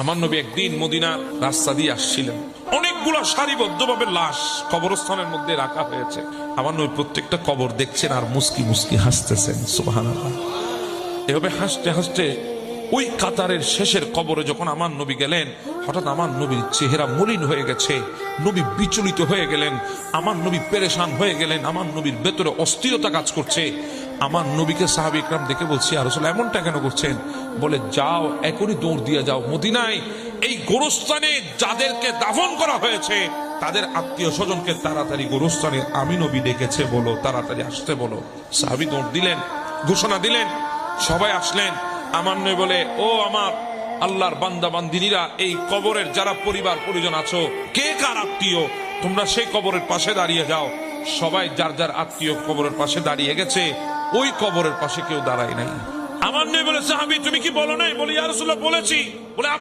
আমার নবী একদিন মদিনার রাস্তা দিয়ে আসছিলেন, অনেকগুলা সারিবদ্ধভাবে লাশ কবরস্থানের মধ্যে রাখা হয়েছে। আমার নবী প্রত্যেকটা কবর দেখছেন আর মুস্কি মুস্কি হাসতেছেন, সুবহানাল্লাহ। এভাবে হাসতে হাসতে ওই কাতারের শেষের কবরে যখন আমার নবী গেলেন, হঠাৎ আমার নবীর চেহারা মলিন হয়ে গেছে, নবী বিচলিত হয়ে গেলেন, আমার নবী পেরেশান হয়ে গেলেন, আমার নবীর ভেতরে অস্থিরতা কাজ করছে। আমার নবীকে সাহাবী ইকরাম দেখে বলছি, ইয়া রাসূলুল্লাহ এমনটা কেন করছেন? বলে, যাও এখনই দৌড় দিয়ে যাও মদিনায়, এই গোরস্থানে যাদেরকে দাফন করা হয়েছে তাদের আত্মীয় স্বজনকে তাড়াতাড়ি গোরস্থানে আমি নবী ডেকেছে বলো, তাড়াতাড়ি আসতে বলো। সাহাবী দৌড় দিলেন, ঘোষণা দিলেন, সবাই আসলেন। আমার নবী বলে, ও আমার আল্লাহর বান্দা বান্দিনীরা, এই কবরের যারা পরিবার পরিজন আছো, কে কার আত্মীয়, তোমরা সেই কবরের পাশে দাঁড়িয়ে যাও। সবাই যার যার আত্মীয় কবরের পাশে দাঁড়িয়ে গেছে, ওই কবরের পাশে কেউ দাঁড়ায় নাই। আমার নবী বলে, সাহাবী তুমি কি বলো নাই? বলি, ইয়া রাসূলুল্লাহ বলেছি।